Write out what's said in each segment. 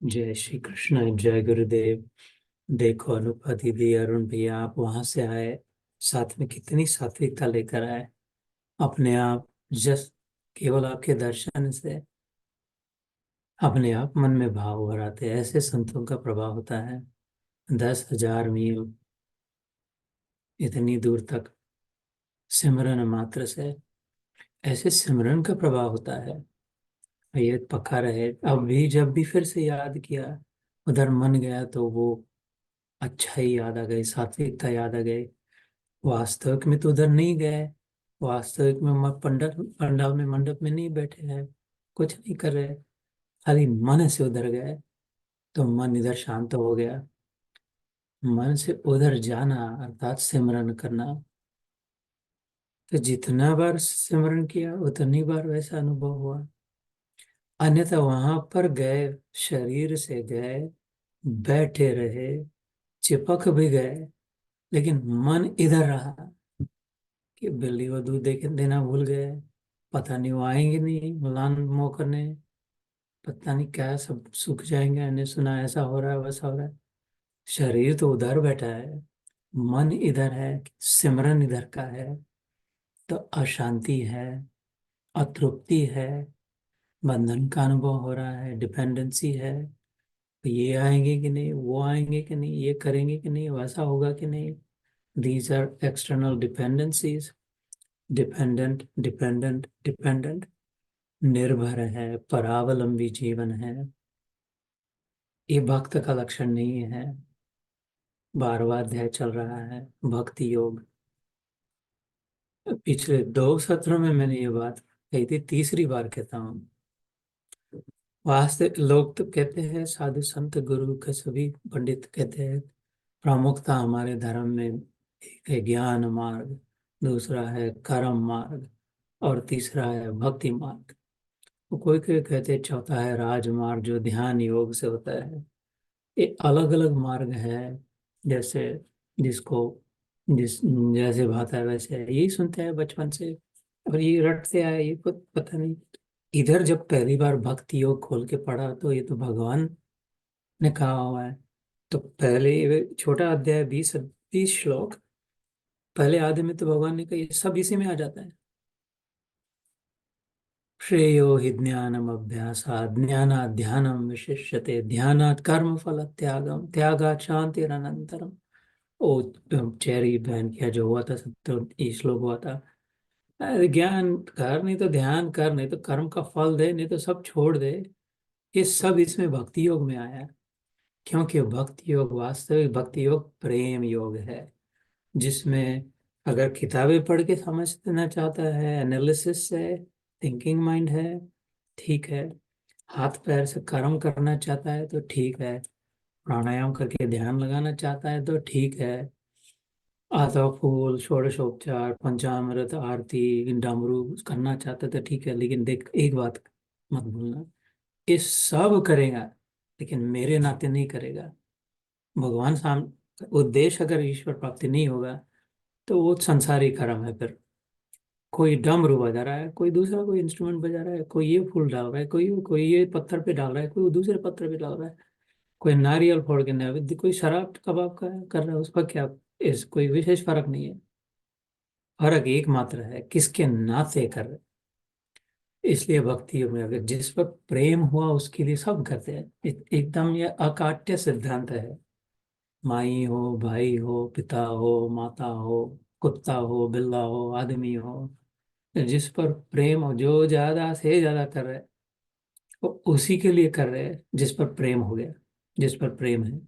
जय श्री कृष्ण। जय गुरुदेव। देखो अनुपति दी, अरुण भैया, आप वहां से आए, साथ में कितनी सात्विकता लेकर आए। अपने आप जस्ट केवल आपके दर्शन से अपने आप मन में भाव भराते हैं। ऐसे संतों का प्रभाव होता है। 10,000 मील इतनी दूर तक सिमरन मात्र से ऐसे सिमरन का प्रभाव होता है। ये पक्का रहे। अब भी जब भी फिर से याद किया, उधर मन गया तो वो अच्छा ही याद आ गई, सात्विकता याद आ गई। वास्तविक में तो उधर नहीं गए। वास्तविक में पंडित पंडाल में मंडप में नहीं बैठे हैं, कुछ नहीं कर रहे, खाली मन से उधर गए तो मन इधर शांत हो गया। मन से उधर जाना अर्थात सिमरन करना। तो जितना बार सिमरन किया उतनी बार वैसा अनुभव हुआ। अन्यथा वहां पर गए, शरीर से गए, बैठे रहे, चिपक भी गए, लेकिन मन इधर रहा कि बिल्ली को दूध दे के देना भूल गए। पता नहीं वो आएंगे नहीं मुलान मोह करने, पता नहीं क्या सब सूख जाएंगे। मैंने सुना ऐसा हो रहा है वैसा हो रहा है। शरीर तो उधर बैठा है, मन इधर है, सिमरन इधर का है। तो अशांति है, अतृप्ति है, बंधन का अनुभव हो रहा है, डिपेंडेंसी है। तो ये आएंगे कि नहीं, वो आएंगे कि नहीं, ये करेंगे कि नहीं, वैसा होगा कि नहीं। These are external dependencies. Dependent dependent dependent, निर्भर है, परावलंबी जीवन है। ये भक्त का लक्षण नहीं है। 12वां अध्याय चल रहा है, भक्ति योग। पिछले 2 सत्रों में मैंने ये बात कही थी, तीसरी बार कहता हूँ। वास्तव लोग तो कहते हैं, साधु संत गुरु के सभी पंडित कहते हैं प्रमुखता हमारे धर्म में एक है ज्ञान मार्ग, दूसरा है कर्म मार्ग, और तीसरा है भक्ति मार्ग। तो कोई कोई कहते हैं चौथा है राजमार्ग, जो ध्यान योग से होता है। ये अलग अलग मार्ग है। जैसे जिसको जिस जैसे भाता है वैसे है, यही सुनते हैं बचपन से और ये रटते आए। ये कुछ पता नहीं। इधर जब पहली बार भक्ति योग खोल के पढ़ा तो ये तो भगवान ने कहा हुआ है। तो पहले ये छोटा अध्याय, 20 20 श्लोक, पहले आधे में तो भगवान ने कहा ये सब इसी में आ जाता है। श्रेयो हि ज्ञानम अभ्यासात् ज्ञानात् ध्यानम विशिष्यते ध्यानात् कर्म फल त्यागम त्यागात् शांतिरनंतरम। ओ चेरी बहन किया जो हुआ था सब तो ये श्लोक हुआ था। अरे ज्ञान कर, नहीं तो ध्यान कर, नहीं तो कर्म का फल दे, नहीं तो सब छोड़ दे। ये सब इसमें भक्ति योग में आया है। क्योंकि भक्ति योग, वास्तविक भक्ति योग प्रेम योग है, जिसमें अगर किताबें पढ़ के समझना चाहता है, एनालिसिस है, थिंकिंग माइंड है, ठीक है। हाथ पैर से कर्म करना चाहता है तो ठीक है। प्राणायाम करके ध्यान लगाना चाहता है तो ठीक है। आधा फूल, षोडशोपचार, पंचामृत, आरती, डमरू करना चाहता है तो ठीक है। लेकिन देख एक बात मत भूलना, ये सब करेगा लेकिन मेरे नाते नहीं करेगा। भगवान साम उद्देश्य अगर ईश्वर प्राप्ति नहीं होगा तो वो संसारी कर्म है। फिर कोई डमरू बजा रहा है, कोई दूसरा कोई इंस्ट्रूमेंट बजा रहा है, कोई ये फूल डाल रहा है, कोई कोई ये पत्थर पे डाल रहा है, कोई दूसरे पत्थर पे डाल रहा है, कोई नारियल फोड़ के नैवेद्य, कोई शराब कबाब का कर रहा है। उसका क्या, इस कोई विशेष फर्क नहीं है। फर्क एकमात्र है किसके नाते कर रहे। इसलिए भक्ति में अगर जिस पर प्रेम हुआ उसके लिए सब करते हैं। एकदम ये अकाट्य सिद्धांत है। माई हो, भाई हो, पिता हो, माता हो, कुत्ता हो, बिल्ला हो, आदमी हो, जिस पर प्रेम हो, जो ज्यादा से ज्यादा कर रहे हैं वो उसी के लिए कर रहे हैं जिस पर प्रेम हो गया, जिस पर प्रेम है।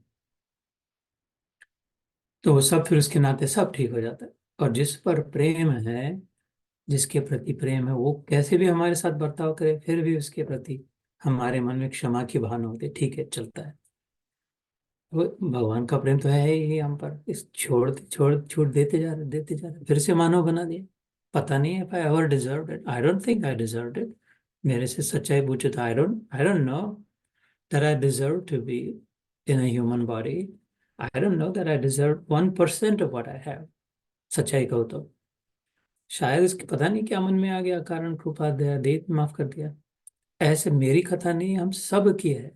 तो वो सब फिर उसके नाते सब ठीक हो जाता है। और जिस पर प्रेम है, जिसके प्रति प्रेम है, वो कैसे भी हमारे साथ बर्ताव करे फिर भी उसके प्रति हमारे मन में क्षमा की भावना होती है, ठीक है, चलता है। वो भगवान का प्रेम तो है ही हम पर। इस छोड़ छोड़ छूट देते जा रहे, फिर से मानव बना दिया। पता नहीं if I ever deserved it. I don't think I deserved it. मेरे से सच्चाई पूछे तो I don't know that I deserve to be in a human body. I don't know that I deserve 1% of what I have. सच्चाई कहो तो शायद उसके पता नहीं क्या मन में आ गया, कारण कृपा दया दे माफ कर दिया। ऐसे मेरी कथा नहीं, हम सब की है।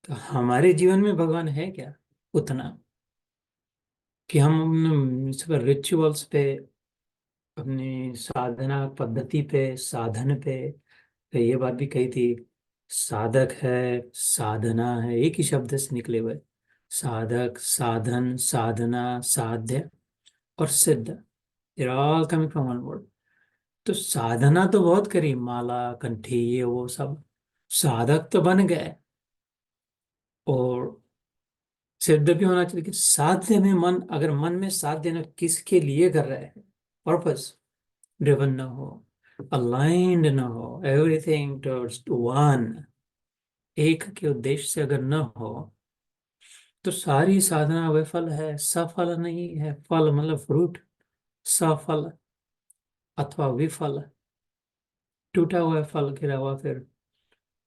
तो हमारे जीवन में भगवान है क्या उतना कि हम इस पर रिचुअल्स पे, अपनी साधना पद्धति पे, साधन पे। तो ये बात भी कही थी, साधक है, साधना है, एक ही शब्द से निकले हुए। साधक, साधन, साधना, साध्य और सिद्ध, ये all coming from one word. तो साधना तो बहुत करी, माला कंठी ये वो सब, साधक तो बन गए। और सिद्ध भी होना चाहिए कि साध्य में मन, अगर मन में साध्य न किसके लिए कर रहे हैं, पर्पस ड्रिवन न हो, अलाइंड न हो, एवरीथिंग टुवर्ड्स वन, एक के उद्देश्य से अगर न हो, तो सारी साधना विफल है, सफल नहीं है। फल मतलब फ्रूट, सफल अथवा विफल, टूटा हुआ फल, गिरा हुआ फिर।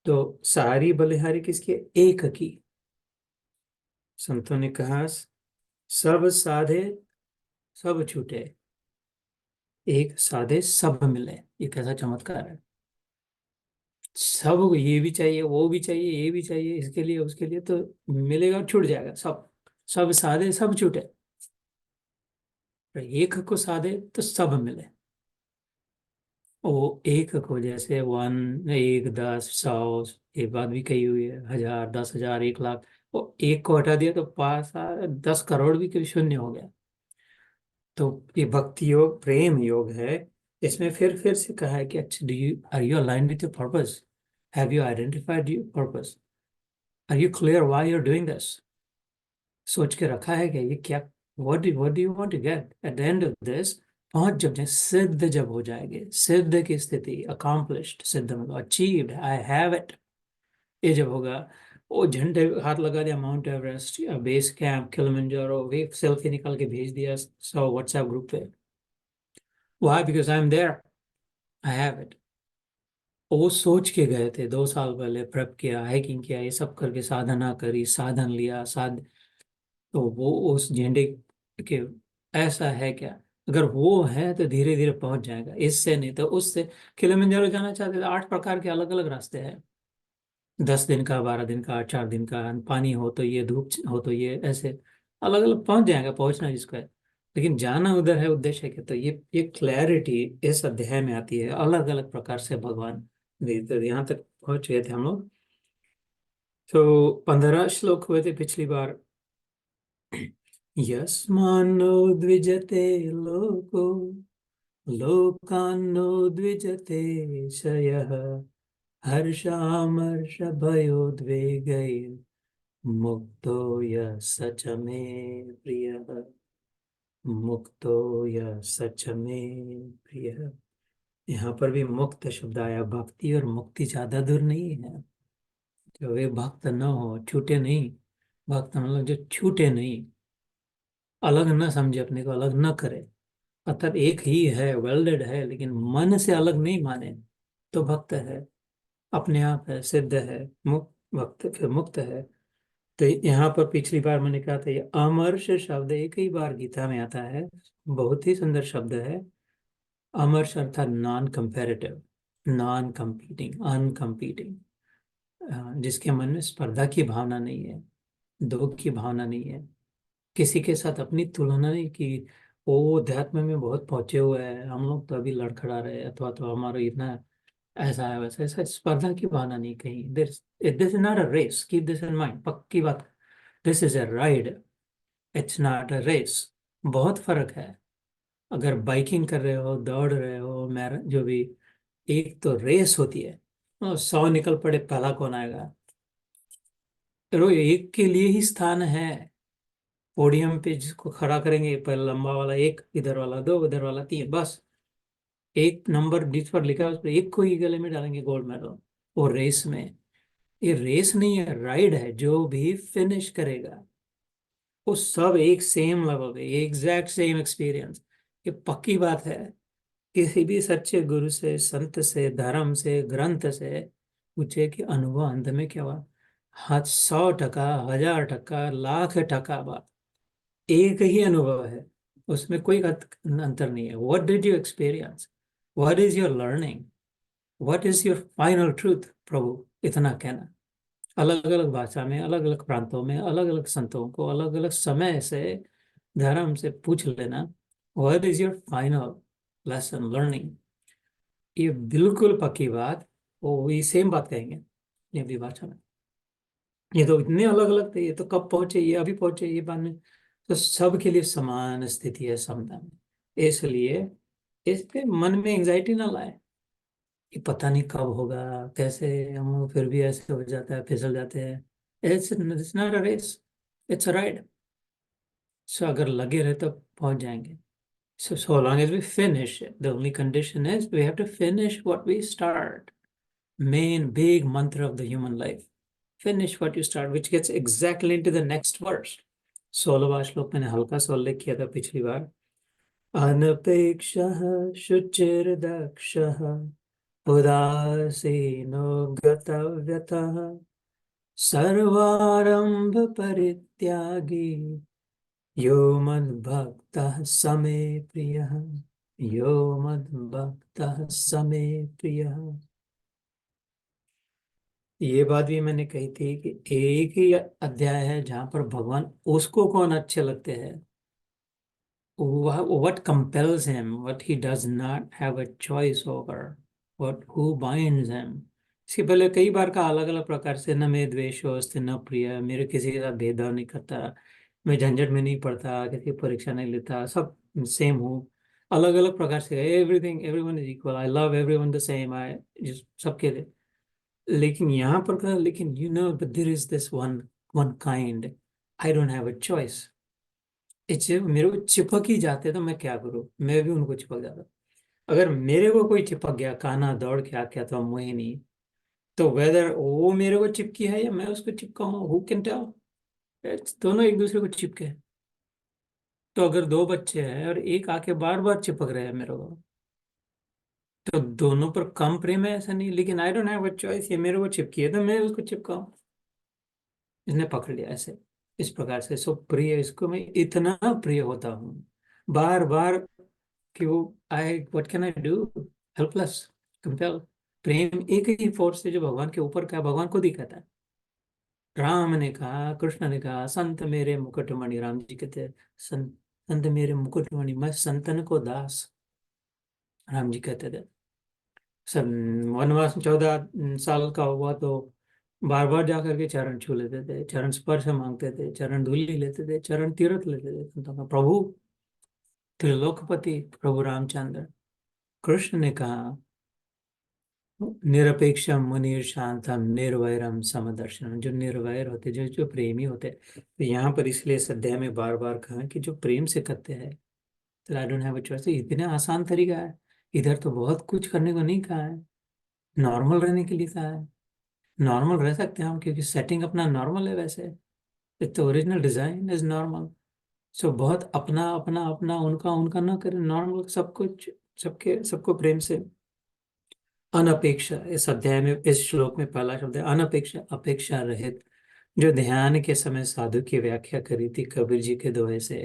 तो सारी बलिहारी किसकी? एक की। संतों ने कहा, सब साधे सब छूटे, एक साधे सब मिले। ये कैसा चमत्कार है! सब, ये भी चाहिए, वो भी चाहिए, ये भी चाहिए, इसके लिए उसके लिए, तो मिलेगा और छूट जाएगा सब। सब साधे सब छूटे, एक को साधे तो सब मिले। वो एक को, जैसे वन, एक, 10, 100, ये बात भी कही हुई है, 1000, 10,000, 1,00,000। वो एक को हटा दिया तो पास 10 करोड़ भी कभी शून्य हो गया। तो ये भक्ति योग, प्रेम योग है। इसमें फिर से कहा है कि अच्छा, do you are you aligned with your purpose? Have you identified your purpose? Are you clear why you are doing this? सोच के रखा है कि ये क्या, what do you want to get at the end of this? पहुंच जब जाए, सिद्ध जब हो जाएंगे, सिद्ध की स्थिति, अकॉम्प्लिश्ड, सिद्ध मतलब अचीव्ड, आई हैव इट, ये जब होगा, वो झंडे हाथ लगा दिया, माउंट एवरेस्ट या बेस कैंप किलिमंजारो, वे सेल्फी निकाल के भेज दिया सौ व्हाट्सएप ग्रुप पे। Why? Because I am there, I have it. वो सोच के गए थे 2 साल पहले, प्रेप किया, हाइकिंग किया, ये सब करके साधना करी, साधन लिया, तो वो उस झंडे के, ऐसा है क्या? अगर वो है तो धीरे धीरे पहुंच जाएगा, इससे नहीं तो उससे। किलिमंजारो जाना चाहते थे, 8 प्रकार के अलग अलग रास्ते हैं, 10 दिन का, 12 दिन का, 4 दिन का, पानी हो तो ये, धूप हो तो ये, ऐसे अलग अलग पहुंच जाएगा, पहुंचना जिसको है। लेकिन जाना उधर है, उद्देश्य है कि, तो ये क्लैरिटी इस अध्याय में आती है, अलग अलग प्रकार से भगवान देते। तो यहाँ तक पहुंच गए थे हम लोग। तो 15 श्लोक हुए थे पिछली बार। यस्मान्नो द्विजते लोको, लोकान्नो द्विजते शयः, हर्षामर्षभयोद्वेगैः मुक्तो यः स च मे प्रियः, मुक्तो यः स च मे प्रियः। यहाँ पर भी मुक्त शब्द आया, भक्ति और मुक्ति ज्यादा दूर नहीं है। जो वे भक्त न हो, छूटे नहीं, भक्त मतलब जो छूटे नहीं, अलग न समझे, अपने को अलग न करे, अर्थात एक ही है, वेल्डेड है, लेकिन मन से अलग नहीं माने, तो भक्त है, अपने आप है, सिद्ध है, मुक्त, भक्त फिर मुक्त है। तो यहाँ पर पिछली बार मैंने कहा था, ये अमर्ष शब्द एक ही बार गीता में आता है, बहुत ही सुंदर शब्द है। अमर्ष अर्थात नॉन कंपेरेटिव, नॉन कंपीटिंग, अनकम्पीटिंग, जिसके मन में स्पर्धा की भावना नहीं है, दो की भावना नहीं है, किसी के साथ अपनी तुलना नहीं कि वो अध्यात्म में बहुत पहुंचे हुए हैं, हम लोग तो अभी लड़खड़ा रहे हैं, अथवा तो हमारा इतना ऐसा है वैसा, ऐसा स्पर्धा की भावना नहीं कहीं। This this is not a race, keep this in mind, पक्की बात। This is a ride, it's not a race. बहुत फर्क है। अगर बाइकिंग कर रहे हो, दौड़ रहे हो, मैर जो भी, एक तो रेस होती है, और 100 निकल पड़े, पहला कौन आएगा? तो एक के लिए ही स्थान है, पोडियम पे जिसको खड़ा करेंगे, पहले लंबा वाला एक, इधर वाला दो, इधर वाला तीन, बस एक नंबर जिस पर लिखा है उस पर एक को ही गले में डालेंगे गोल्ड मेडल। और रेस में, ये रेस नहीं है, राइड है। जो भी फिनिश करेगा वो सब एक सेम लेवल पे, एग्जैक्ट सेम एक्सपीरियंस। ये पक्की बात है। किसी भी सच्चे गुरु से, संत से, धर्म से, ग्रंथ से पूछे कि अनुभव अंत में क्या हुआ, हाथ 100%, 1000%, लाख टका बात, एक ही अनुभव है, उसमें कोई अंतर नहीं है। What did you experience? What is your learning? What is your final truth? प्रभु इतना कहना। अलग अलग भाषा में, अलग अलग प्रांतों में, अलग अलग संतों को अलग अलग समय से धर्म से पूछ लेना, what is your final lesson learning. ये बिल्कुल पक्की बात, वो ये सेम बात कहेंगे हिंदी भाषा में। ये तो इतने अलग अलग थे, ये तो कब पहुंचे, ये अभी पहुंचे, ये बाद में। तो सबके लिए समान स्थिति है, समता में। इसलिए इसके मन में एंजाइटी ना लाए कि पता नहीं कब होगा, कैसे हम फिर भी ऐसे हो जाता है, फिसल जाते हैं। It's not a race, it's a ride. So अगर लगे रहे तो पहुंच जाएंगे। So long as we finish it, the only condition is we have to finish what we start. Main big mantra of the human life. Finish what you start, which gets exactly into the next verse. 16वां श्लोक मैंने हल्का सा उल्लेख किया था पिछली बार। अनपेक्षः शुचिर्दक्षः उदासीनो गतव्यतः सर्वारंभ परित्यागी यो मद्भक्तः स मे प्रियः। यो मद्भक्तः स मे प्रियः। ये बात भी मैंने कही थी कि एक ही अध्याय है जहां पर भगवान उसको कौन अच्छे लगते हैं, what compels him, what he does not have a choice over, what who binds him। इसके पहले कई बार का अलग अलग प्रकार से, न मैं द्वेषोस्ति न प्रिय, मेरे किसी के साथ भेदभाव नहीं करता, मैं झंझट में नहीं पड़ता, किसी की परीक्षा नहीं लेता, सब सेम हूँ। अलग अलग प्रकार से everything, everyone is equal, I love everyone the same, I सबके लिए। लेकिन यहाँ पर कहा, लेकिन you know but there is this one one kind, I don't have a choice. मेरे को चिपक ही जाते तो मैं क्या करूँ, मैं भी उनको चिपक जाता। अगर मेरे को कोई चिपक गया, कान्हा दौड़ के आ गया तो मुझे नहीं, तो वेदर वो मेरे को चिपकी है या मैं उसको चिपका हूँ, हु कैन टेल। दोनों एक दूसरे को चिपके हैं। तो अगर दो बच्चे हैं और एक आके बार बार चिपक रहे हैं मेरे को, तो दोनों पर कम प्रेम है ऐसा नहीं, लेकिन आई डोंट हैव अ चॉइस, ये मेरे को चिपकी है तो मैं उसको चिपकाऊं। इसने पकड़ लिया ऐसे, इस प्रकार से। सो प्रिय, इसको मैं इतना प्रिय होता हूँ बार बार कि वो, I what can I do, helpless, compel. प्रेम एक ही फोर्स है जो भगवान के ऊपर का है, भगवान खुद ही कहता है। राम ने कहा, कृष्ण ने कहा, संत मेरे मुकुटमणि, राम जी कहते हैं संत, संत मेरे मुकुटमणि, मैं संतन को दास, राम जी कहते थे। सब वनवास 14 साल का हुआ तो बार बार जा करके चरण छू लेते थे, चरण स्पर्श मांगते थे, चरण धूलि लेते थे, चरण तीर्थ लेते थे संतों का। प्रभु त्रिलोकपति प्रभु रामचंद्र, कृष्ण ने कहा, निरपेक्षम मुनिर शांतम निर्वैरम समदर्शनम, जो निर्वैर होते, जो प्रेमी होते। तो यहाँ पर इसलिए इस अध्याय में बार बार कहा कि जो प्रेम से करते हैं, तो आई डोंट हैव अ चॉइस। इतना आसान तरीका है, इधर तो बहुत कुछ करने को नहीं कहा है, नॉर्मल रहने के लिए कहा है। नॉर्मल रह सकते हैं हम, क्योंकि सेटिंग अपना नॉर्मल है वैसे, इट तो ओरिजिनल डिजाइन इज नॉर्मल। सो बहुत अपना अपना अपना, उनका उनका ना करें, नॉर्मल सब कुछ, सबके सबको प्रेम से। अनपेक्षा, इस अध्याय में इस श्लोक में पहला शब्द है अनपेक्षा, अपेक्षा रहित। जो ध्यान के समय साधु की व्याख्या करी थी कबीर जी के दोहे से,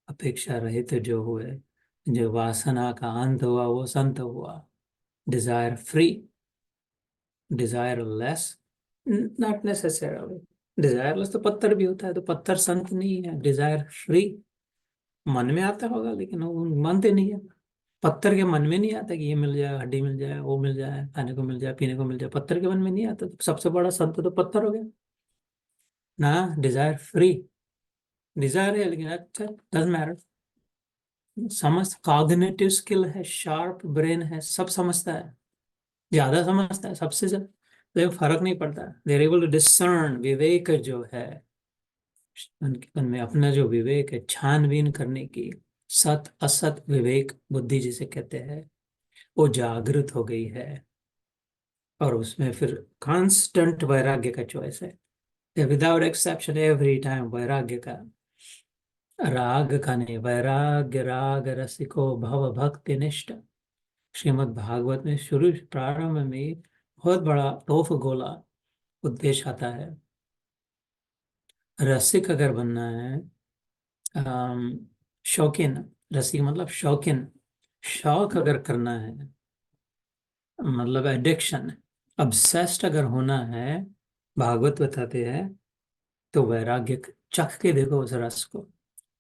अपेक्षा रहित जो हुए, जो वासना का अंत हुआ, वो संत हुआ। Desire free, desireless, not necessarily. Desireless तो पत्थर भी होता है, तो पत्थर संत नहीं है। डिजायर फ्री, मन में आता होगा लेकिन वो मानते नहीं है। पत्थर के मन में नहीं आता कि ये मिल जाए, हड्डी मिल जाए, वो मिल जाए, खाने को मिल जाए, पीने को मिल जाए, पत्थर के मन में नहीं आता। तो सबसे बड़ा संत तो पत्थर हो गया ना। डिजायर फ्री, डिजायर है लेकिन अच्छा, डजंट मैटर। समझ, कॉग्निटिव स्किल है, शार्प ब्रेन है, सब समझता है, ज्यादा समझता है सबसे ज्यादा। तो फर्क नहीं पड़ता, देर एबल टू डिसर्न, विवेक जो है उनमें, अपना जो विवेक है छानबीन करने की, सत असत विवेक बुद्धि जिसे कहते हैं, वो जागृत हो गई है। और उसमें फिर कांस्टेंट वैराग्य का चॉइस है, विदाउट एक्सेप्शन, एवरी टाइम वैराग्य का, राग का नहीं, वैराग्य राग रसिको भव भक्ति निष्ठ। श्रीमद् भागवत में शुरू प्रारंभ में बहुत बड़ा तोफ गोला उद्देश्य आता है। रसिक अगर बनना है, अम, शौकीन, रसिक मतलब शौकीन, शौक अगर करना है, मतलब एडिक्शन, अब्सेस्ड अगर होना है भागवत बताते हैं, तो वैराग्य चख के देखो उस रस को,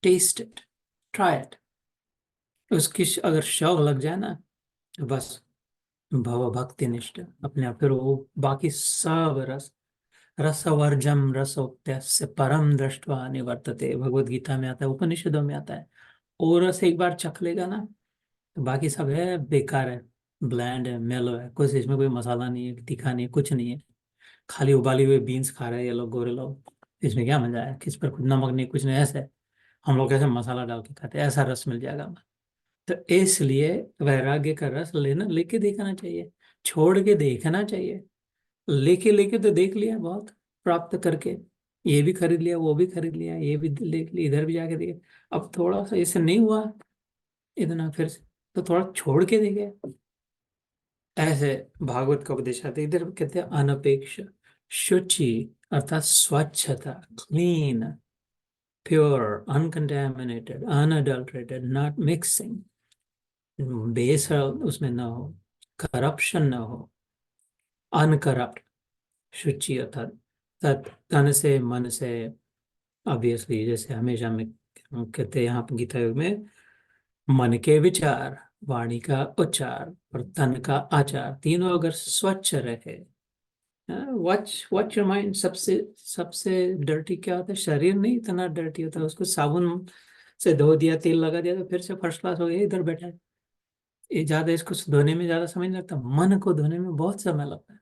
टेस्ट इट, ट्राई इट। उसकी अगर शौक लग जाए ना, तो बस भव भक्ति निष्ठ अपने आप, फिर वो बाकी सब रस, रसवर्जम रसोक्तस्य परम दृष्टवा निवर्तते, भगवत गीता में आता है, उपनिषदों में आता है। और रस एक बार चख लेगा ना, तो बाकी सब है बेकार है, ब्लैंड है, मेलो है, कुछ इसमें कोई मसाला नहीं है, तीखा नहीं है, कुछ नहीं है। खाली उबाली हुई बीन्स खा रहे हैं ये लोग, गोरे लोग, इसमें क्या मजा है, किस पर कुछ नमक नहीं, कुछ नहीं, ऐसे हम लोग कैसे मसाला डाल के खाते हैं, ऐसा रस मिल जाएगा हमें। तो इसलिए वैराग्य का रस लेना, लेके देखना चाहिए, छोड़ के देखना चाहिए। लेके लेके तो देख लिया बहुत, प्राप्त करके, ये भी खरीद लिया, वो भी खरीद लिया, ये भी देख लिया, इधर भी जाके देखे, अब थोड़ा सा इससे नहीं हुआ इतना, फिर से तो थोड़ा छोड़ के देखे। ऐसे भागवत का उपदेश आते, इधर कहते हैं अनपेक्ष, शुचि अर्थात स्वच्छता, clean, pure, uncontaminated, unadulterated, not mixing, बेस उसमें ना हो, करप्शन ना हो, अनकरप्ट, शुचि अर्थात तन से मन से, ऑब्वियसली जैसे हमेशा में कहते हैं यहाँ पे गीता युग में, मन के विचार, वाणी का उच्चार और तन का आचार, तीनों अगर स्वच्छ रहे। Watch watch your mind. सबसे सबसे डर्टी क्या होता है, शरीर नहीं इतना डर्टी होता है, उसको साबुन से धो दिया, तेल लगा दिया, तो फिर से फर्स्ट क्लास हो गया, इधर बैठा है। ये ज्यादा, इसको धोने में ज्यादा समय नहीं लगता, मन को धोने में बहुत समय लगता है।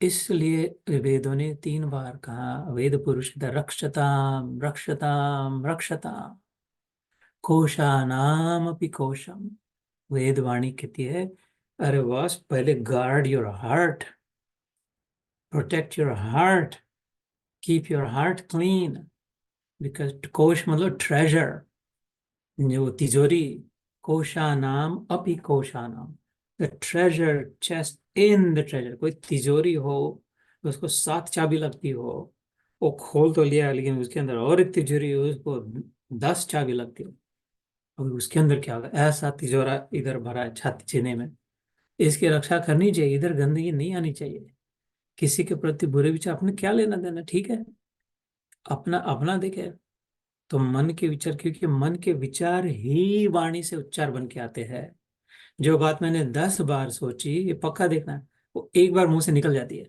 इसलिए वेदों ने 3 बार कहा, वेद पुरुष रक्षताम रक्षताम रक्षताम, कोशानाम अपि कोशम। वेद वाणी कहती है, अरे बस पहले guard your heart, protect your heart, keep your heart clean, because कोश मतलब ट्रेजर, जो तिजोरी, कोशानाम अपि कोशानाम, the treasure chest in the treasure. कोई तिजोरी हो, उसको 7 चाबी लगती हो, वो खोल तो लिया, लेकिन उसके अंदर और एक तिजोरी हो, उसको 10 चाबी लगती हो, और उसके अंदर क्या होगा, ऐसा तिजोरा इधर भरा है छाती सीने में। इसकी रक्षा करनी चाहिए, इधर गंदगी नहीं आनी चाहिए, किसी के प्रति बुरे विचार, अपने क्या लेना देना, ठीक है, अपना अपना देखे। तो मन के विचार, क्योंकि मन के विचार ही वाणी से उच्चार बन के आते हैं। जो बात मैंने 10 बार सोची, ये पक्का देखना, वो एक बार मुंह से निकल जाती है।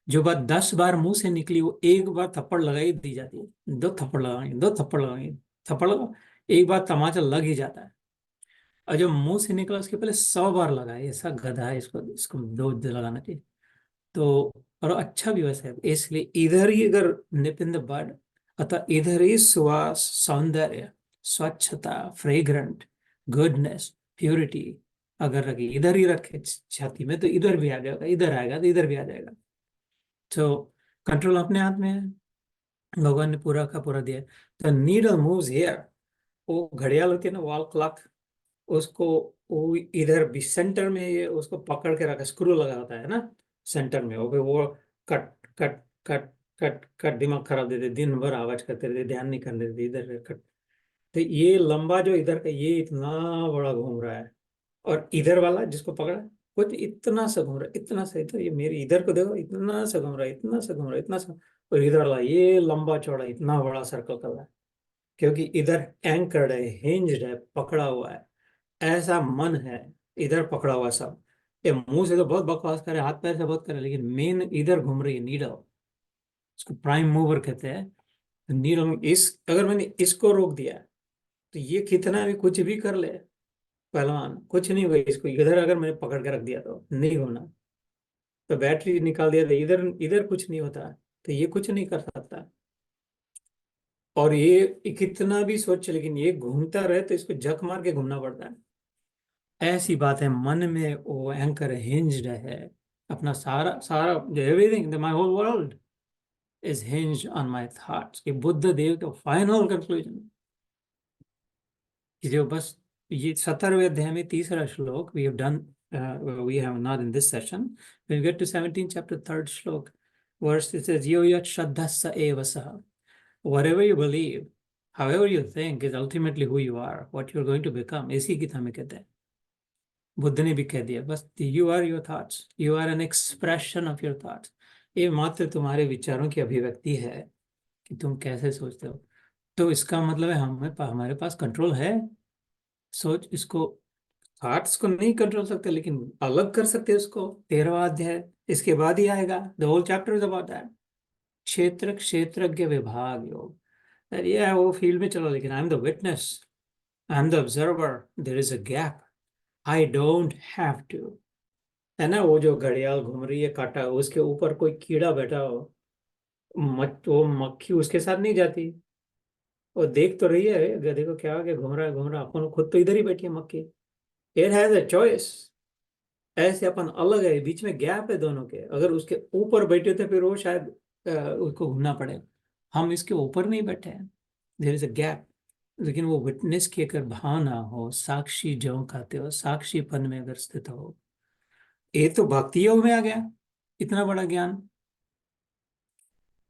जो बात 10 बार मुंह से निकली, वो एक बार थप्पड़ लगाई दी जाती है, 2 थप्पड़ लगाएंगे, 2 थप्पड़ लगाएंगे, थप्पड़ लगा, एक बार तमाचा लग ही जाता है। और जो मुंह से निकला, उसके पहले 100 बार लगाए, ऐसा गधा है, इसको इसको दो लगाना चाहिए। तो और अच्छा भी वैसे है, इसलिए इधर ही अगर निप इन द बड, अतः इधर ही सुवास, सौंदर्य, स्वच्छता, फ्रेग्रेंट, गुडनेस, प्योरिटी अगर रखी, इधर ही रखे छाती में, तो इधर भी आ जाएगा, इधर आएगा तो इधर भी आ जाएगा। तो कंट्रोल अपने हाथ में है, भगवान ने पूरा का पूरा दिया है। तो नीडल मूव्स हियर, वो घड़ियाल होती है ना, वॉल क्लॉक, उसको वो इधर भी सेंटर में, ये उसको पकड़ के रखा, स्क्रू लगा होता है ना सेंटर में, वो cut cut cut cut cut, दिमाग खराब देते, दिन भर आवाज करते रहते, ध्यान नहीं करने देते, इधर कट। तो ये लंबा जो इधर का, ये इतना बड़ा घूम रहा है, और इधर वाला जिसको पकड़ा, कुछ इतना सा घूम रहा है, इतना सा, तो ये मेरे इधर को देखो, इतना सा घूम रहा है, इतना सा घूम रहा है, इतना सा, और इधर वाला ये लंबा चौड़ा इतना बड़ा सर्कल कर रहा है, क्योंकि इधर एंकर्ड है, हिंज्ड है, पकड़ा हुआ है। ऐसा मन है, इधर पकड़ा हुआ सब। ये मुंह से तो बहुत बकवास करे, हाथ पैर से बहुत करे, लेकिन मेन इधर घूम रही है नीडल, इसको प्राइम मूवर कहते हैं। नीडल, इस अगर मैंने इसको रोक दिया, तो ये कितना भी कुछ भी कर ले पहलवान, कुछ नहीं हुआ इसको, इधर अगर मैंने पकड़ के रख दिया तो नहीं होना। तो बैटरी निकाल दिया, तो इधर इधर कुछ नहीं होता, तो ये कुछ नहीं कर सकता। और ये कितना भी सोच, लेकिन ये घूमता रहे तो इसको जक मार के घूमना पड़ता है। ऐसी बात है, मन में वो एंकर हिंज्ड है, अपना सारा सारा, everything, my whole world is hinged on my thoughts. ये बुद्ध देव का फाइनल कंक्लूजन, कि जो बस ये 17वें अध्याय में तीसरा श्लोक, we have done, we have not in this session, when we get to 17 chapter 3rd श्लोक, वर्स इट सेज, यो यत् श्रद्धस्स एव सः, whatever you believe, however you think is ultimately who you are, what you're going to become, इसी गीता में कहते हैं। बुद्ध ने भी कह दिया, बस you are your thoughts, you are an expression of your thoughts. ये मात्र तुम्हारे विचारों की अभिव्यक्ति है कि तुम कैसे सोचते हो। तो इसका मतलब है हमारे पास कंट्रोल है। सोच इसको, थॉट्स को नहीं कंट्रोल सकते लेकिन अलग कर सकते हैं उसको। 13वां अध्याय इसके बाद ही आएगा, the whole chapter is about that. क्षेत्र क्षेत्रज्ञ विभाग योग। अरे ये वो फील्ड में चलो, लेकिन I am the witness, I am the observer, there is a gap, I don't have to. है ना, वो जो घड़ियाल घूम रही है काटा, उसके ऊपर कोई कीड़ा बैठा हो, वो मक्खी उसके साथ नहीं जाती। वो देख तो रही है गधे को, क्या आगे घूम रहा है घूम रहा है, अपन खुद तो इधर ही बैठी है मक्खी। It has a choice. ऐसे अपन अलग है, बीच में गैप है दोनों के। अगर उसके ऊपर बैठे थे फिर वो शायद उसको घूमना पड़े। हम इसके ऊपर नहीं बैठे हैं, देयर इज अ गैप। लेकिन वो विटनेस की अगर भावना हो, साक्षी जो खाते हो, साक्षीपन में अगर स्थित हो, ये तो भक्ति योग में आ गया इतना बड़ा ज्ञान।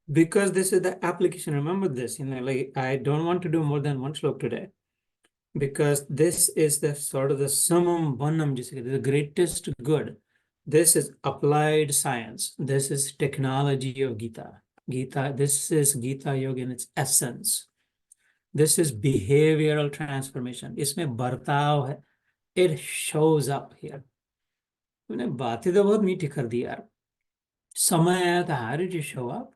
Because this is the application, remember this, like I don't want to do more than one slok today, because this is the sort of the summum bonum, जिसे कहते हैं, the greatest good. This is applied science. This is technology of Gita. This is Gita Yoga in its essence. This is behavioral transformation. इसमें बर्ताव है. It shows up here. मैंने बातें तो बहुत मीठी कर दी यार, समय आया था, how did you show up?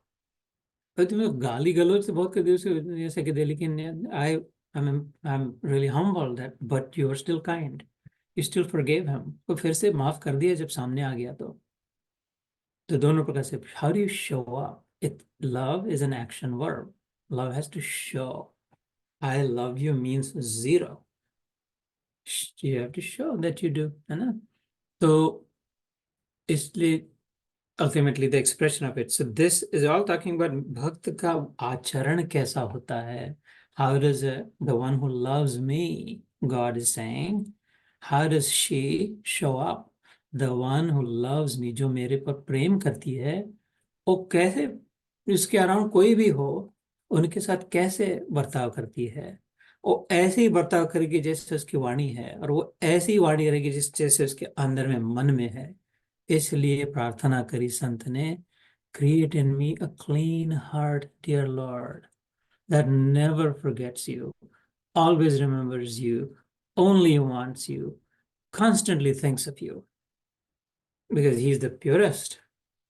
भाई तुम्हें गाली गलौज से बहुत कर दी उसे, ऐसे कह दे, लेकिन I am really humble that but you are still kind, you still forgive him. तो फिर से माफ कर दिया जब सामने आ गया तो दोनों प्रकार से how do you show up. It love is an action verb, love has to show. I love you means zero, you have to show that you do, है ना। तो इसलिए ultimately the expression of it. So this is all talking about भक्त का आचरण कैसा होता है। How does the one who loves me, God is saying, how does she show up? The one who loves me, जो मेरे पर प्रेम करती है, वो कैसे, उसके अराउंड कोई भी हो उनके साथ कैसे बर्ताव करती है। वो ऐसे ही बर्ताव करेगी जैसे उसकी वाणी है, और वो ऐसी ही वाणी रहेगी जिस जैसे उसके अंदर में मन में है। इसलिए प्रार्थना करी संत ने, create in me a clean heart dear lord, that never forgets you, always remembers you, only wants you, constantly thinks of you, because he is the purest,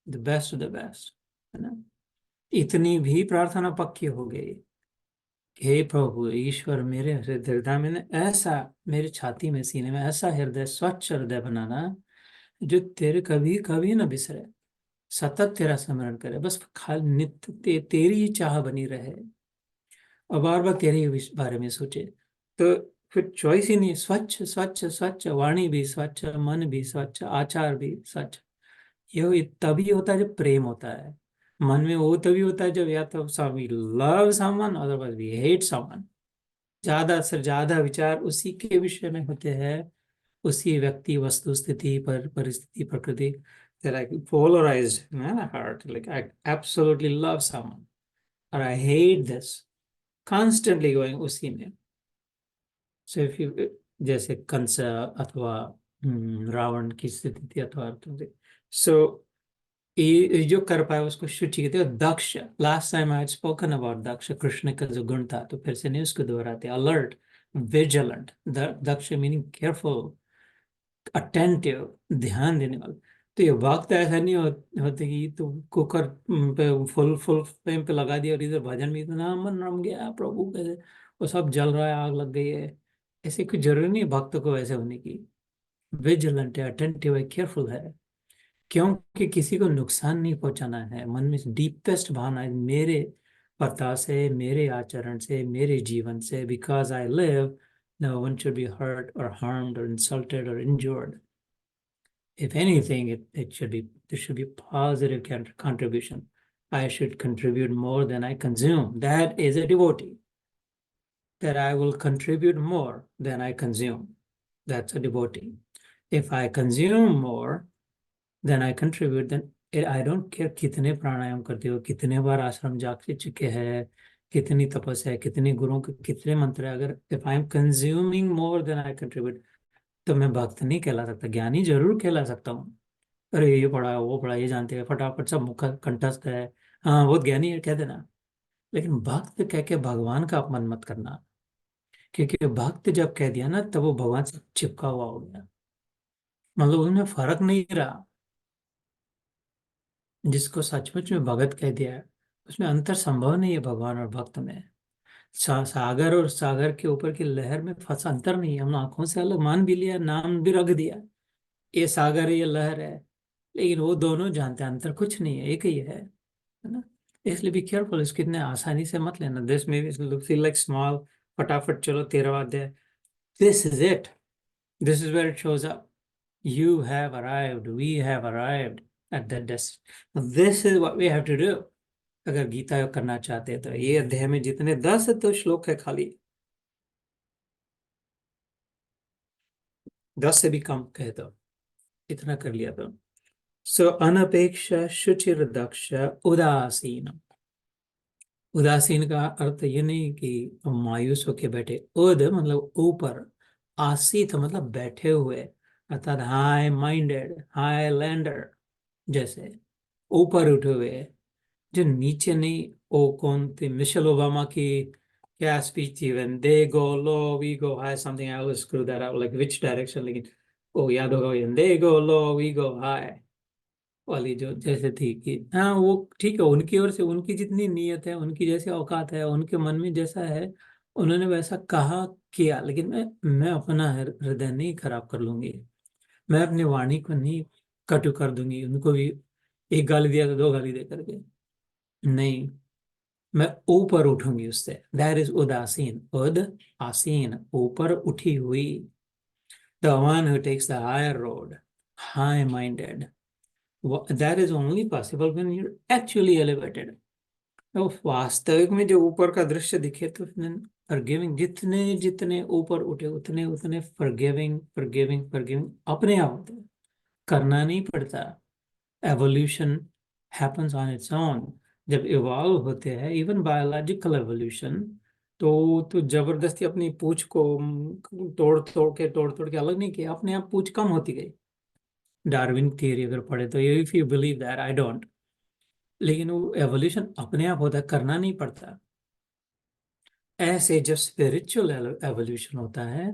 the best of the best, है ना। इतनी भी प्रार्थना पक्की हो गई, हे प्रभु ईश्वर, मेरे हृदय में ऐसा, मेरी छाती में, सीने में ऐसा हृदय, स्वच्छ हृदय बनाना जो तेरे कभी कभी ना बिसरे, सतत तेरा स्मरण करे, बस खाली नित्य तेरी ही चाह बनी रहे, और बार बार तेरे ही बारे में सोचे। तो फिर चॉइस ही नहीं, स्वच्छ स्वच्छ स्वच्छ, वाणी भी स्वच्छ, मन भी स्वच्छ, आचार भी स्वच्छ। ये तभी होता है जब प्रेम होता है मन में। वो तभी होता है जब या तो we love someone, otherwise we hate someone. ज्यादा से ज्यादा विचार उसी के विषय में होते हैं, उसी व्यक्ति, वस्तु, स्थिति पर, परिस्थिति, प्रकृति। they're like polarized, man, heart, like I absolutely love someone or I hate this, constantly going उसी में। so if you, जैसे कंस अथवा रावण की स्थिति थी, अथवा सो ये जो कर पाए उसको शुचि कहते हैं। दक्ष, last time I had spoken about दक्ष, कृष्ण का जो गुण था, तो फिर से नहीं उसको दोहराते। अलर्ट, विजिलेंट, दक्ष मीनिंग केयरफुल, अटेंटिव, ध्यान देने वाला। तो ये वक्त ऐसा नहीं होते कि तो कुकर पे फुल फुल फ्लेम पे लगा दिया और इधर भजन में इतना मन रम गया, प्रभु कैसे वो सब जल रहा है, आग लग गई है। ऐसे कुछ जरूरी नहीं है भक्त को वैसे होने की। विजिलेंट है, अटेंटिव है, केयरफुल है, क्योंकि किसी को नुकसान नहीं पहुंचाना है। मन में डीपेस्ट भावना है, मेरे वर्ताव से, मेरे आचरण से, मेरे जीवन से, because I live, no one should be hurt or harmed or insulted or injured. If anything, it should be, there should be positive contribution. I should contribute more than I consume. That is a devotee. That I will contribute more than I consume. That's a devotee. If I consume more than I contribute, then I don't care कितने प्राणायाम करते हो, कितने बार आश्रम जा चुके हैं, कितनी तपस्या है, कितने गुरुओं के कितने मंत्र है, अगर if I am consuming more than I contribute, तो मैं भक्त नहीं कहला सकता, ज्ञानी जरूर कहला सकता हूँ। अरे ये पढ़ा वो पढ़ा, ये जानते हैं, फटाफट सब मुख कंठस्थ है, हाँ बहुत ज्ञानी है कह देना। लेकिन भक्त कह के भगवान का अपमान मत करना, क्योंकि भक्त जब कह दिया ना तब वो भगवान से चिपका हुआ हो गया, मतलब उनमें फर्क नहीं रहा। जिसको सचमुच में भगत कह दिया है उसमें अंतर संभव नहीं है भगवान और भक्त में। सागर और सागर के ऊपर की लहर में फंसा अंतर नहीं है, हम आंखों से अलग मान भी लिया, नाम भी रख दिया, ये सागर है ये लहर है, लेकिन वो दोनों जानते हैं अंतर कुछ नहीं है, एक ही है ना। इसलिए भी केयरफुल, इसको इतने आसानी से मत लेना। This maybe feel like small, फटाफट चलो 13वां अध्याय, this is it, this is where it shows up, you have arrived, we have arrived at that destination, this is what we have to do। अगर गीता योग करना चाहते हैं तो ये अध्याय में जितने 10 तो श्लोक है, खाली 10 से भी कम कहे तो इतना कर लिया तो। सो अनपेक्ष शुचिर दक्ष उदासीन। उदासीन का अर्थ ये नहीं कि मायूस होके बैठे, उद मतलब ऊपर, आसीत मतलब बैठे हुए, अर्थात हाई माइंडेड, हाई लैंडर, जैसे ऊपर उठे हुए, जो नीचे नहीं। ओ कौन थी, मिशेल ओबामा की क्या स्पीच थी, when they go low we go high, something I will screw that up like which direction, लेकिन ओ याद होगा, when they go low we go high वाली जो जैसे थी कि हाँ वो ठीक है, उनकी ओर से उनकी जितनी नीयत है, उनकी जैसी औकात है, उनके मन में जैसा है, उन्होंने वैसा कहा किया, लेकिन मैं अपना हृदय नहीं खराब कर लूंगी, मैं अपनी वाणी को नहीं कटु कर दूंगी, उनको भी एक गाली दिया तो दो गाली दे करके नहीं, मैं ऊपर उठूंगी उससे। दैट इज उदासीन, उद आसीन, ऊपर उठी हुई। The one who takes the higher road, high minded, that is only possible when you actually elevated. तो वास्तविक में जो ऊपर का दृश्य दिखे तो फॉरगिविंग, जितने जितने ऊपर उठे उतने उतने फॉरगिविंग फॉरगिविंग फॉरगिविंग अपने आप होते हैं, करना नहीं पड़ता। Evolution happens on its own. जब इवॉल्व होते हैं, इवन बायोलॉजिकल एवोल्यूशन, तो जबरदस्ती अपनी पूंछ को तोड़ तोड़ के अलग नहीं किया, अपने आप पूंछ कम होती गई। डार्विन थियरी अगर पढ़े तो, if you believe that, I don't, लेकिन वो एवोल्यूशन अपने आप होता है, करना नहीं पड़ता। ऐसे जब स्पिरिचुअल एवोल्यूशन होता है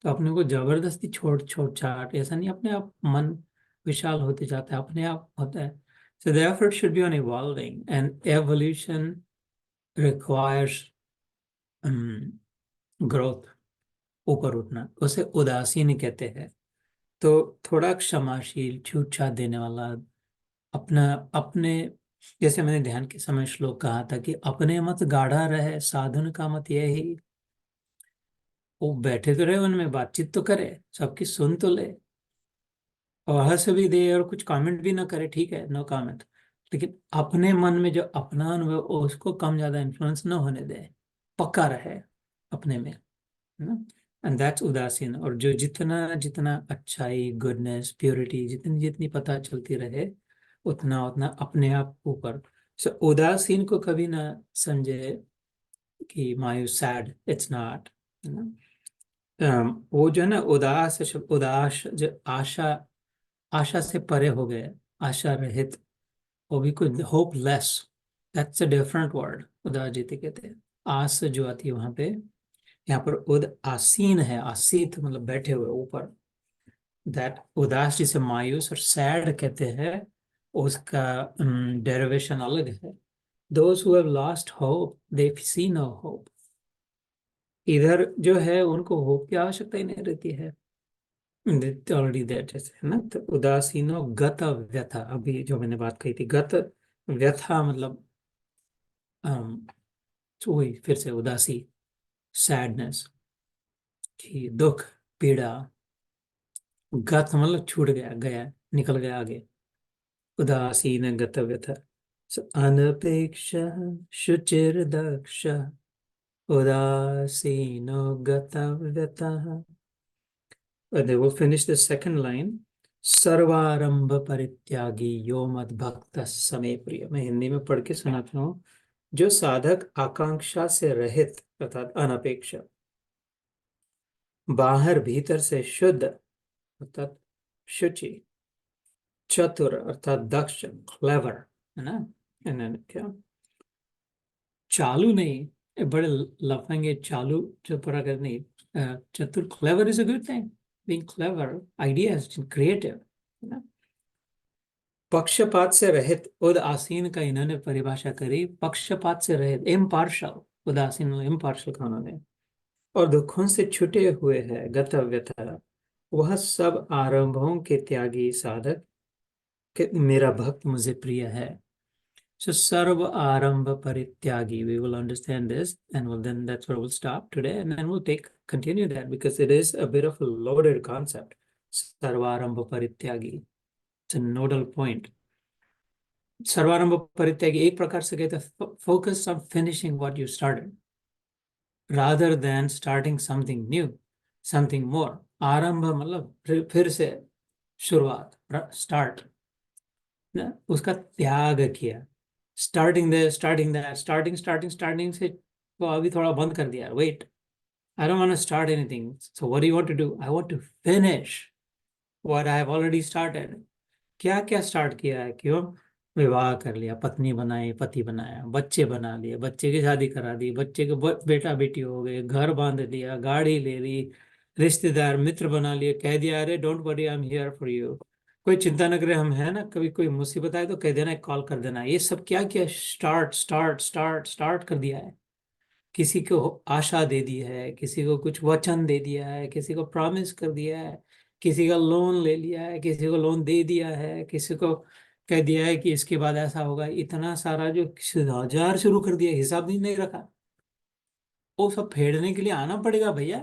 तो अपने को जबरदस्ती छोड़ छोड़ छाट ऐसा नहीं, अपने आप मन विशाल होते जाता है, अपने आप होता है। So the effort should be on evolving, and evolution requires growth, ऊपर उठना, उसे उदासीन कहते हैं। तो थोड़ा क्षमाशील, छूट छाट देने वाला, अपना अपने, जैसे मैंने ध्यान के समय श्लोक कहा था कि अपने मत गाढ़ा रहे साधन का मत यही। वो बैठे तो रहे, उनमें बातचीत तो करे, सबकी सुन तो ले, और हंस भी दे और कुछ कमेंट भी ना करे, ठीक है, नो कमेंट, लेकिन अपने मन में जो अपना अनुभव उसको कम ज्यादा इन्फ्लुएंस ना होने दे, पक्का रहे अपने में, है ना। एंड दैट्स उदासीन। और जो जितना जितना अच्छाई, गुडनेस, प्योरिटी जितनी जितनी पता चलती रहे, उतना उतना अपने आप ऊपर। सो उदासीन को कभी ना समझे कि मायूस, सैड, इट्स नॉट, है ना। वो जो है ना, उदास शब्द, उदास जो आशा, आशा से परे हो गए, आशा रहित, वो भी कुछ hopeless, that's a different word, उदास जीते कहते हैं। आस जो आती है वहां पे, यहाँ पर उद आसीन है, आसीत मतलब बैठे हुए ऊपर। दैट उदास जिसे मायूस और सैड कहते हैं, उसका डेरिवेशन अलग है। Those who have lost hope they see no hope. इधर जो है उनको होप की आवश्यकता ही नहीं रहती है, ऑलरेडी दैट, जैसे है ना। तो उदासीनो गत व्यथा, अभी जो मैंने बात कही थी, गत व्यथा मतलब अम, वही फिर से उदासी, सैडनेस, कि दुख, पीड़ा, गत मतलब छूट गया, गया, निकल गया आगे, उदासीन गत व्यथा। अनपेक्ष शुचिर दक्ष उदासीनो गत व्यथा। And they will finish the second line, सर्वारंभ परित्यागी यो मद भक्त समय प्रिय। मैं हिंदी में पढ़ के सुनाता हूँ। जो साधक आकांक्षा से रहित अर्थात अनपेक्ष, बाहर भीतर से शुद्ध, अर्थात शुचि, चतुर अर्थात दक्ष, क्लेवर, है ना। क्या चालू नहीं, बड़े लफेंगे चालू, चतुर अगर नहीं, चतुर, clever is a good thing, being clever, ideas, creative, है ना। पक्षपात से रहित, उदासीन का इन्होंने परिभाषा करी, पक्षपात से रहित, इम्पार्शल, उदासीन इम्पार्शल का उन्होंने, और दुखों से छुटे हुए है, गतव्यथा, वह सब आरंभों के त्यागी साधक कि मेरा भक्त मुझे प्रिय है. So sarva arambha parityagi. We will understand this, and then that's where we'll stop today, and then we'll continue that because it is a bit of a loaded concept. Sarva arambha parityagi. It's a nodal point. Sarvarambha parityagi एक प्रकार से कहते हैं focus on finishing what you started rather than starting something new, something more. आरंभ मतलब फिर से शुरुआत, start. ना उसका त्याग किया, स्टार्टिंग से तो अभी थोड़ा बंद कर दिया, wait, I don't want to start anything, so what do you want to do, I want to finish what I have already started. क्या क्या स्टार्ट किया है, क्यों, विवाह कर लिया, पत्नी बनाई, पति बनाया, बच्चे बना लिए, बच्चे की शादी करा दी, बच्चे के बेटा बेटी हो गए, घर बांध लिया, गाड़ी ले ली, रिश्तेदार मित्र बना लिए, कह दिया अरे don't worry I am here for you, कोई चिंता न करे, हम है ना, कभी कोई मुसीबत आए तो कह देना, कॉल कर देना. ये सब क्या क्या स्टार्ट स्टार्ट स्टार्ट स्टार्ट कर दिया है. किसी को आशा दे दी है, किसी को कुछ वचन दे दिया है, किसी को प्रॉमिस कर दिया है, किसी का लोन ले लिया है, किसी को लोन दे दिया है, किसी को कह दिया है कि इसके बाद ऐसा होगा. इतना सारा जो औजार शुरू कर दिया, हिसाब नहीं रखा, वो सब फेड़ने के लिए आना पड़ेगा भैया.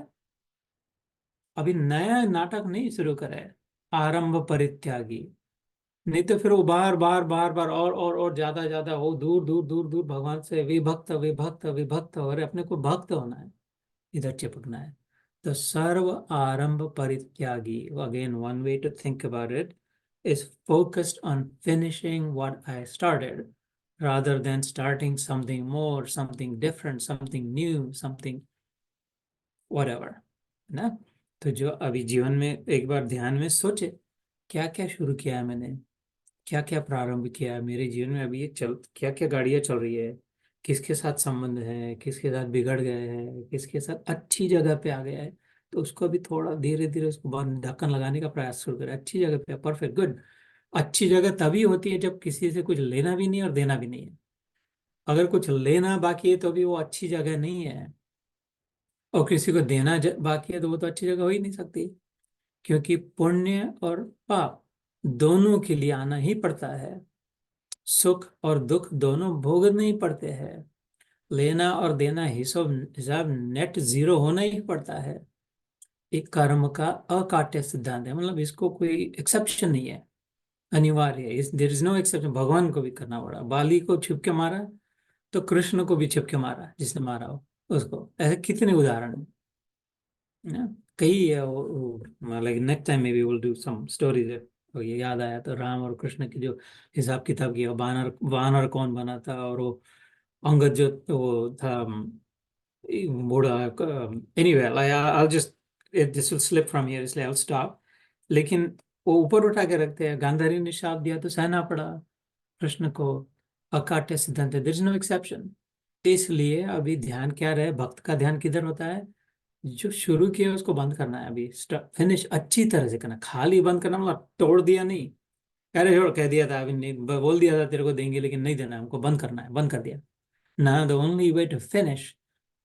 अभी नया नाटक नहीं शुरू करे, आरंभ परित्यागी, नहीं तो फिर वो बार बार बार बार और ज्यादा ज्यादा वो दूर दूर दूर दूर भगवान से विभक्त विभक्त विभक्त, और अपने को भक्त होना है, इधर चिपकना है. तो सर्व आरंभ परित्यागी, again one way to think about it is focused on finishing what I started rather than starting something more, something different, something new, something whatever, है ना. तो जो अभी जीवन में एक बार ध्यान में सोचे, क्या क्या शुरू किया है मैंने, क्या क्या प्रारंभ किया है मेरे जीवन में, अभी ये चल क्या क्या गाड़ियाँ चल रही है, किसके साथ संबंध है, किसके साथ बिगड़ गए हैं, किसके साथ अच्छी जगह पे आ गया है, तो उसको अभी थोड़ा धीरे धीरे उसको बंद ढक्कन लगाने का प्रयास शुरू करें. अच्छी जगह पे, परफेक्ट, गुड. अच्छी जगह तभी होती है जब किसी से कुछ लेना भी नहीं और देना भी नहीं है. अगर कुछ लेना बाकी है तो भी वो अच्छी जगह नहीं है, और किसी को देना बाकी है तो वो तो अच्छी जगह हो ही नहीं सकती, क्योंकि पुण्य और पाप दोनों के लिए आना ही पड़ता है, सुख और दुख दोनों भोगने ही पड़ते हैं, लेना और देना हिसाब हिसाब नेट जीरो होना ही पड़ता है. एक कर्म का अकाट्य सिद्धांत है, मतलब इसको कोई एक्सेप्शन नहीं है, अनिवार्य है. इस देयर इज नो एक्सेप्शन. भगवान को भी करना पड़ा, बाली को छिप के मारा तो कृष्ण को भी छिप के मारा, जिसने मारा हो उसको. ऐसे कितने उदाहरण हैं ना. कई like next time maybe will do some stories. ये याद आया तो राम और कृष्ण की जो हिसाब किताब किया, वानर वानर कौन बना था, और वो अंगद जो वो था, बूढ़ा. Anyway I just, this will slip from here, इसलिए आई स्टॉप. लेकिन वो ऊपर उठा के रखते हैं, गांधारी ने शाप दिया तो सहना पड़ा कृष्ण को. अकाट्य सिद्धांत है, देयर इज नो एक्सेप्शन. इसलिए अभी ध्यान क्या रहे, भक्त का ध्यान किधर होता है, जो शुरू किया उसको बंद करना है. अभी फिनिश अच्छी तरह से करना, खाली बंद करना मतलब तोड़ दिया नहीं, अरे छोड़, कह दिया था अभी नहीं, बोल दिया था तेरे को देंगे लेकिन नहीं देना है हमको, बंद करना है, बंद कर दिया ना. The only way to finish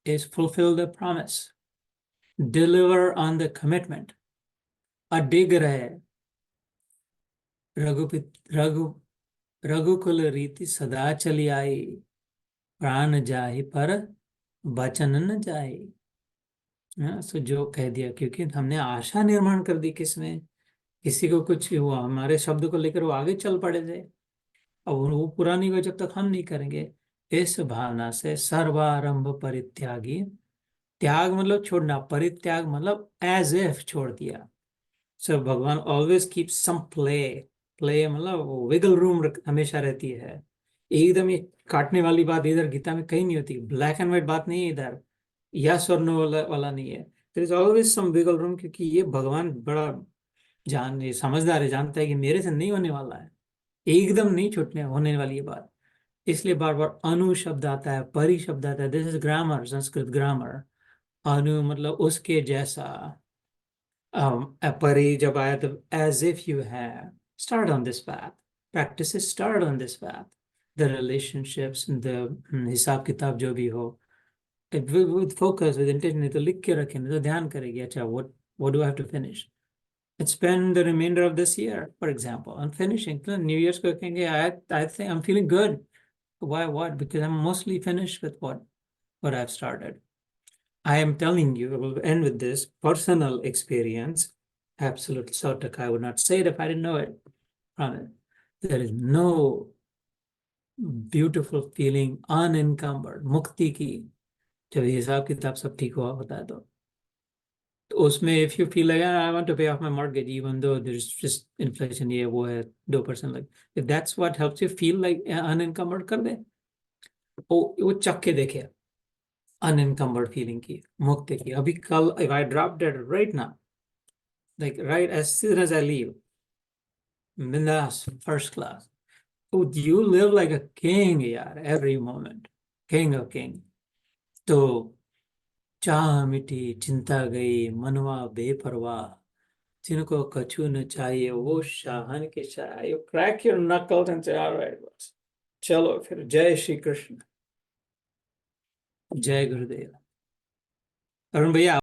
is fulfill the promise, deliver on the commitment. अडिग रहे, रघु रघुकुल रीति सदा चली आई, प्राण जाहि पर बचन न जाए. हाँ, सो जो कह दिया, क्योंकि हमने आशा निर्माण कर दी किसमें, किसी को कुछ हुआ, हमारे शब्द को लेकर वो आगे चल पड़े थे, और वो पूरा नहीं हुआ जब तक हम नहीं करेंगे. इस भावना से सर्वारंभ परित्यागी, त्याग मतलब छोड़ना, परित्याग मतलब एज इफ छोड़ दिया. सो भगवान always keep some play, play मतलब विगल रूम हमेशा रहती है. एकदम ये काटने वाली बात इधर गीता में कहीं नहीं होती, ब्लैक एंड व्हाइट बात नहीं है इधर, यस और नो वाला नहीं है. There is always some wiggle room, क्योंकि ये भगवान बड़ा ये समझदार है, जानता है कि मेरे से नहीं होने वाला है, एकदम नहीं छूटने होने वाली है बात। इसलिए बार बार अनु शब्द आता है, परि शब्द आता है। This is grammar, Sanskrit grammar. अनु मतलब उसके जैसा। परि जब आया तो as if you have start on this path, practices start on this path, the relationships, the हिसाब किताब जो भी हो, with focus, with intention। नहीं तो लिख के रखें, नहीं तो ध्यान करेगी, अच्छा what do I have to finish and spend the remainder of this year, for example, on finishing। तो New Year's को कहेंगे I think I'm feeling good। Why? What? Because I'm mostly finished with what I've started। I am telling you, I will end with this personal experience, absolute certic, I would not say it if I didn't know it from it। There is no beautiful feeling unencumbered, मुक्ति की, जब हिसाब किताब सब ठीक हुआ होता है तो उसमें if you feel like I want to pay off my mortgage even though there's just inflation, ये वो है 2%, like if that's what helps you feel like unencumbered, कर दे वो चख के देखे unencumbered feeling की, मुक्त की। अभी कल if I drop dead right now, like right as soon as I leave, बिंदास first class, would you live like a king यार, every moment, king of king। तो चाह मिटी चिंता गई, मनवा बेपरवाह, जिनको कछु न चाहिए वो शाहन के Shah. You crack your knuckles and say, all right, boss, चलो फिर, जय श्री कृष्ण, जय गुरुदेव। अरुण भैया